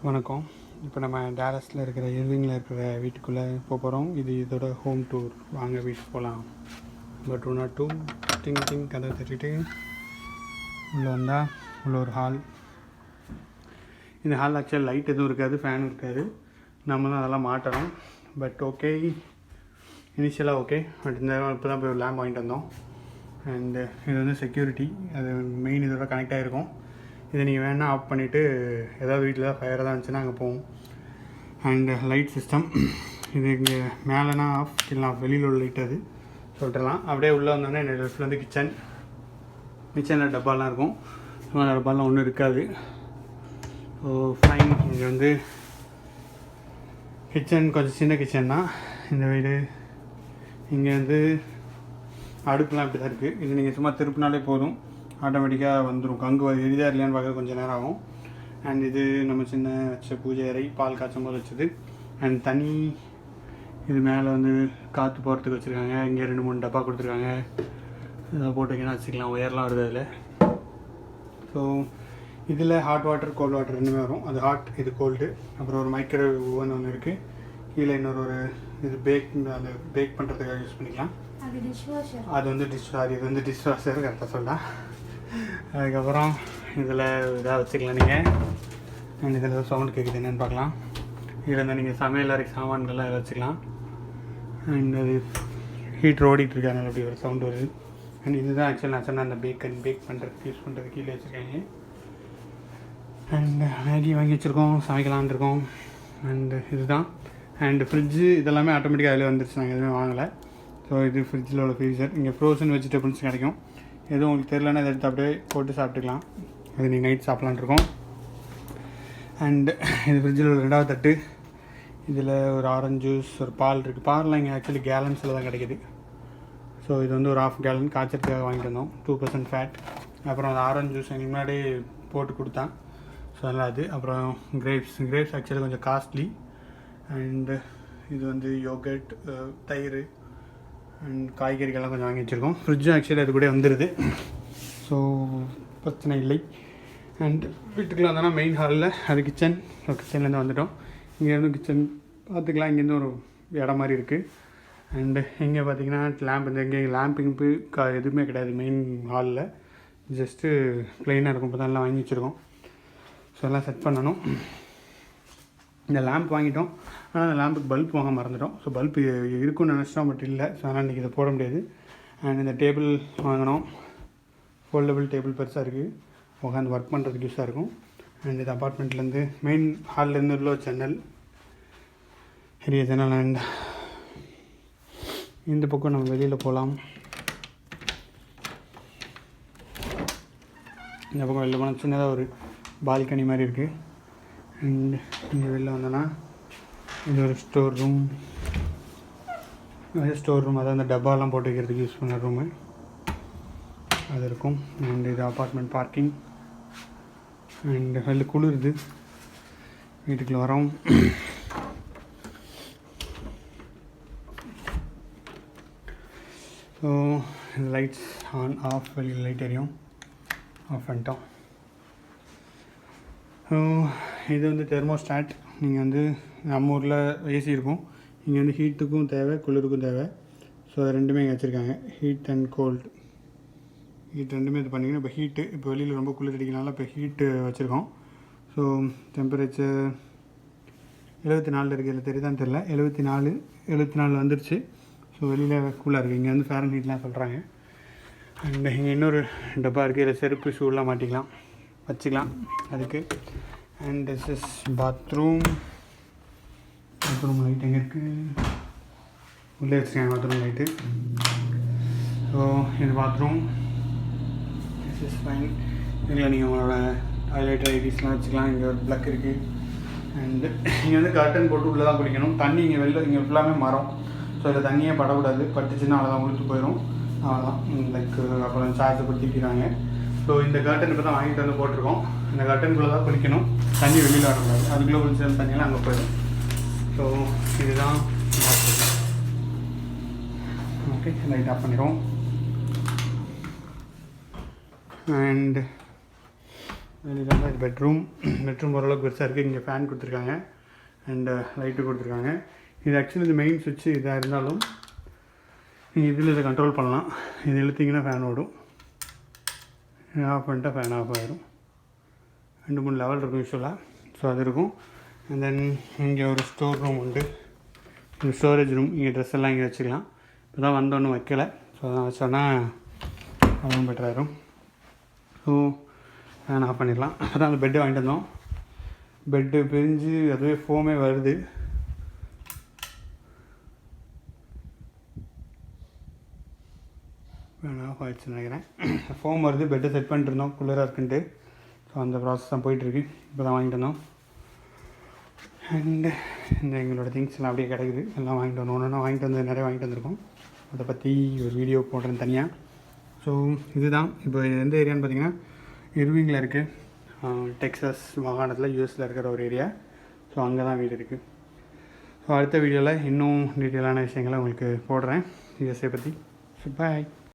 வணக்கம். இப்போ நம்ம டேலஸில் இருக்கிற இர்விங்கில் இருக்கிற வீட்டுக்குள்ளே போகிறோம். இதோட ஹோம் டூர். வாங்க வீட்டுக்கு போகலாம். பட் 102 டிங் டிங் கதை தட்டிட்டு உள்ளே வந்தால் உள்ள ஒரு ஹால். இந்த ஹால் ஆக்சுவலாக லைட் எதுவும் இருக்காது, ஃபேன் இருக்காது. நம்ம தான் அதெல்லாம் மாட்டணும். பட் ஓகே, இனிஷியலாக ஓகே. பட் இந்த இப்போ தான் போய் ஒரு லேம்ப் வாங்கிட்டு வந்தோம். அண்டு இது வந்து செக்யூரிட்டி, அது மெயின் இதோட கனெக்ட் ஆகிருக்கும். இதை நீங்கள் வேணால் ஆஃப் பண்ணிவிட்டு ஏதாவது வீட்டில் தான் ஃபயர் தான் இருந்துச்சுன்னா அங்கே போவோம். அண்டு லைட் சிஸ்டம் இது இங்கே மேலேனா ஆஃப் இல்லை ஆஃப், வெளியில் உள்ள லைட் அது சொல்லிட்டுலாம். அப்படியே உள்ளே வந்தோடனே என்னோடய லெஃப்ட்டில் வந்து கிச்சனில் டப்பாலாம் இருக்கும். ஸோ அந்த டப்பாலாம் ஒன்றும் இருக்காது. So fine. இங்கே வந்து கிச்சன் கொஞ்சம் சின்ன கிச்சன் தான் இந்த வீடு. இங்கே வந்து அடுப்புலாம் இப்படி தான் இருக்குது. இது நீங்கள் சும்மா திருப்பினாலே போதும், ஆட்டோமேட்டிக்காக வந்துடும். கங்கு எரிதா இல்லையான்னு பார்க்க கொஞ்சம் நேரம் ஆகும். அண்ட் இது நம்ம சின்ன வச்ச பூஜை அறை, பால் காய்ச்சும் போது வச்சது. அண்ட் தனி இது மேலே வந்து காற்று போகிறதுக்கு வச்சுருக்காங்க. இங்கே 2-3 டப்பா கொடுத்துருக்காங்க. இதை போட்டு வைக்கணும், வச்சுக்கலாம். ஒயர்லாம் வருது அதில். ஸோ இதில் ஹாட் வாட்டர், கோல்டு வாட்டர் ரெண்டுமே வரும். அது ஹாட், இது கோல்டு. அப்புறம் ஒரு மைக்ரோவேவ் ஓவன் ஒன்று இருக்குது. கீழே இன்னொரு இது அந்த பேக் பண்ணுறதுக்காக யூஸ் பண்ணிக்கலாம். அது வந்து இது வந்து டிஷ் வாஷர், கரெக்டாக சொல்லலாம். அதுக்கப்புறம் இதில் இதாக வச்சுக்கலாம் நீங்கள். அண்ட் இதில் சவுண்டு கேட்குது என்னென்னு பார்க்கலாம். இதில் இருந்தால் நீங்கள் சமையல் அறை சாமான்கள்லாம் இதில் வச்சுக்கலாம். அண்ட் அது ஹீட்டர் ஓடிட்டுருக்கு, அதனால் அப்படி ஒரு சவுண்டு வருது. அண்ட் இதுதான் ஆக்சுவலி நான் சொன்ன அந்த பேக் பண்ணுறதுக்கு யூஸ் பண்ணுறதுக்கு கீழே வச்சுருக்காங்க. அண்ட் மேகி வாங்கி வச்சுருக்கோம், சமைக்கலான் இருக்கோம். அண்டு இதுதான். அண்டு ஃப்ரிட்ஜு இதெல்லாமே ஆட்டோமேட்டிக்காக அதில் வந்துருச்சு, நாங்கள் எதுவுமே வாங்கலை. ஸோ இது ஃப்ரிட்ஜில் உள்ள ஃப்ரீசர். இங்கே ஃப்ரோசன் வெஜிடபிள்ஸ் கிடைக்கும். எதுவும் உங்களுக்கு தெரிலன்னா இதை எடுத்து அப்படியே போட்டு சாப்பிட்டுக்கலாம். அது நீங்கள் நைட் சாப்பிட்லான் இருக்கோம். அண்டு இது ஃப்ரிட்ஜில் ஒரு 2வது தட்டு. இதில் ஒரு ஆரஞ்சு ஜூஸ், ஒரு பால் இருக்குது. பால்லாம் இங்கே ஆக்சுவலி கேலன்ஸில் தான் கிடைக்கிது. ஸோ இது வந்து ஒரு 1/2 கேலன் காய்ச்சறதுக்காக வாங்கிட்டு வந்தோம். 2% ஃபேட். அப்புறம் அந்த ஆரஞ்சு ஜூஸ் எனக்கு முன்னாடி போட்டு கொடுத்தான். ஸோ அதெல்லாம் அது. அப்புறம் கிரேப்ஸ் ஆக்சுவலி கொஞ்சம் காஸ்ட்லி. அண்டு இது வந்து யோகர்ட், தயிர் அண்ட் காய்கறிகள்லாம் கொஞ்சம் வாங்கி வச்சுருக்கோம். ஃப்ரிட்ஜும் ஆக்சுவலி அது கூட வந்துடுது. ஸோ பிரச்சனை இல்லை. அண்ட் வீட்டுக்குள்ளே வந்தோன்னா மெயின் ஹாலில் அது கிச்சன். ஸோ கிச்சன்லேருந்து வந்துவிட்டோம். இங்கேருந்து கிச்சன் பார்த்துக்கலாம். இங்கேருந்து ஒரு இடம் மாதிரி இருக்குது. அண்டு இங்கே பார்த்தீங்கன்னா லேம்ப், இங்கே லேம்பிங்கு எதுவுமே கிடையாது மெயின் ஹாலில். ஜஸ்ட்டு ப்ளெயினாக இருக்கும். இப்போ தான் எல்லாம் வாங்கி வச்சுருக்கோம். ஸோ எல்லாம் செட் பண்ணணும். இந்த லேம்ப் வாங்கிட்டோம், ஆனால் அந்த லேம்புக்கு பல்ப் வாங்க மறந்துட்டோம். ஸோ பல்ப் இருக்குன்னு நினச்சிட்டோம், பட் இல்லை. ஸோ அதனால் இன்றைக்கி இதை போட முடியாது. அண்ட் இந்த டேபிள் வாங்கினோம். ஃபோல்டபுள் டேபிள் பெருசாக இருக்குது, உட்காந்து ஒர்க் பண்ணுறதுக்கு யூஸாக இருக்கும். அண்ட் இது அப்பார்ட்மெண்ட்லேருந்து மெயின் ஹால்லேருந்து உள்ள ஜன்னல், பெரிய ஜன்னல். அண்ட் இந்த பக்கம் நம்ம வெளியில் போகலாம். இந்த பக்கம் வெளியில் போனால் சின்னதாக ஒரு பால்கனி மாதிரி இருக்குது. அண்ட் இங்கே வெளில வந்தோன்னா இது ஒரு ஸ்டோர் ரூம். அதாவது அந்த டப்பாலாம் போட்டு வைக்கிறதுக்கு யூஸ் பண்ண ரூமு அது இருக்கும். அண்ட் இது அப்பார்ட்மெண்ட் பார்க்கிங். அண்ட் வெளில குளிருது. வீட்டுக்குள்ள வரோம். ஸோ இந்த லைட்ஸ் ஆன் ஆஃப், வெளியில் லைட் எரியும், ஆஃப் பண்ணிட்டோம். ஸோ இது வந்து தெர்மோஸ்டாட். நீங்கள் வந்து நம்ம ஊரில் ஏசி இருக்கும், இங்கே வந்து ஹீட்டுக்கும் தேவை, குளிருக்கும் தேவை. ஸோ அது ரெண்டுமே இங்கே வச்சுருக்காங்க. Heat and gold. ஹீட் ரெண்டுமே இது பண்ணிங்கன்னா இப்போ ஹீட்டு, இப்போ வெளியில் ரொம்ப குளிர் அடிக்கிறனால இப்போ ஹீட்டு வச்சுருக்கோம். ஸோ டெம்பரேச்சர் 74 இருக்குது. இல்லை தெரியுதான்னு தெரில, 74 வந்துருச்சு. ஸோ வெளியில் கூலாக இருக்குது. இங்கே வந்து ஃபேரன் ஹீட்லாம் சொல்கிறாங்க. அண்ட் இங்கே இன்னொரு டப்பா இருக்குது. இதில் செருப்பு ஷூலாம் மாட்டிக்கலாம், வச்சுக்கலாம் அதுக்கு. And this is bathroom light எங்கே இருக்குது, உள்ளே வச்சுருக்காங்க பாத்ரூம் லைட்டு. ஸோ இது பாத்ரூம். This is fine. இதில் நீங்கள் உங்களோட டாய்லெட் ஐடிஸ்லாம் வச்சுக்கலாம். இங்கே ஒரு ப்ளக் இருக்குது. அண்டு இங்கே வந்து கர்டன் போட்டு உள்ளே தான் குளிக்கணும். தண்ணி இங்கே வெளில, இங்கே ஃபுல்லாமே மரம். ஸோ இதில் தண்ணியே படக்கூடாது, பட்டுச்சுன்னா அவ்வளோதான் உளுத்து போயிடும். அவ்வளோதான். லைக் அப்புறம் சார்ஜை படுத்திக்கிறாங்க. ஸோ இந்த கர்டன் இப்போ தான் வாங்கிட்டு வந்து போட்டிருக்கோம். இந்த கர்டனுக்குள்ளே தான் குளிக்கணும், தண்ணி வெளியில் வரக்கூடாது. அதுக்குள்ளே குளிச்ச தண்ணியெல்லாம் அங்கே போயிடும். ஸோ இதுதான் ஓகே. லைட் ஆஃப் பண்ணிடுவோம். அண்ட் இதுதான் இது பெட்ரூம் ஓரளவுக்கு பெருசாக இருக்குது. இங்கே ஃபேன் கொடுத்துருக்காங்க அண்டு லைட்டு கொடுத்துருக்காங்க. இது ஆக்சுவலி இது மெயின் சுவிட்சு இதாக இருந்தாலும் நீங்கள் இதில் இதை கண்ட்ரோல் பண்ணலாம். இது இழுத்திங்கன்னா ஃபேன் ஓடும், ஆஃப் பண்ணிட்டா ஃபேன் ஆஃப் ஆகிடும். 2-3 லெவல் இருக்கும் யூஸ்வலாக. ஸோ அது இருக்கும். அண்ட் தென் இங்கே ஒரு ஸ்டோர் ரூம் உண்டு, இந்த ஸ்டோரேஜ் ரூம். இங்கே ட்ரெஸ் எல்லாம் இங்கே வச்சுக்கலாம். இப்போ தான் வந்தோன்னு வைக்கலை. ஸோ அதான் வச்சோன்னா அதுவும் பெட்டராகிடும். ஸோ ஃபேன் ஆஃப் பண்ணிடலாம். அதான் அந்த பெட்டு வாங்கிட்டு வந்தோம். பெட்டு பிரிஞ்சு அதுவே ஃபோமே வருது. ஃபேன் ஆஃப் ஆகிடுச்சுன்னு நினைக்கிறேன். ஃபோம் வருது. பெட்டை செட் பண்ணிட்டு இருந்தோம் குளிராக இருக்குன்ட்டு. ஸோ அந்த ப்ராசஸ் தான் போயிட்டுருக்கு. இப்போ தான் வாங்கிட்டு வந்தோம். அண்டு இந்த எங்களோட திங்ஸ் எல்லாம் அப்படியே கிடைக்குது. எல்லாம் வாங்கிட்டு வந்தோம். ஒன்று வாங்கிட்டு வந்து நிறைய வாங்கிட்டு வந்திருக்கோம். அதை பற்றி ஒரு வீடியோ போடுறேன் தனியாக. ஸோ இதுதான். இப்போ எந்த ஏரியான்னு பார்த்தீங்கன்னா இர்விங்கில் இருக்குது. டெக்ஸாஸ் மாகாணத்தில் யூஎஸில் இருக்கிற ஒரு ஏரியா. ஸோ அங்கே தான் வீடு இருக்குது. ஸோ அடுத்த வீடியோவில் இன்னும் டீட்டெயிலான விஷயங்களை உங்களுக்கு போடுறேன் யூஎஸ்ஏ பற்றி. So bye.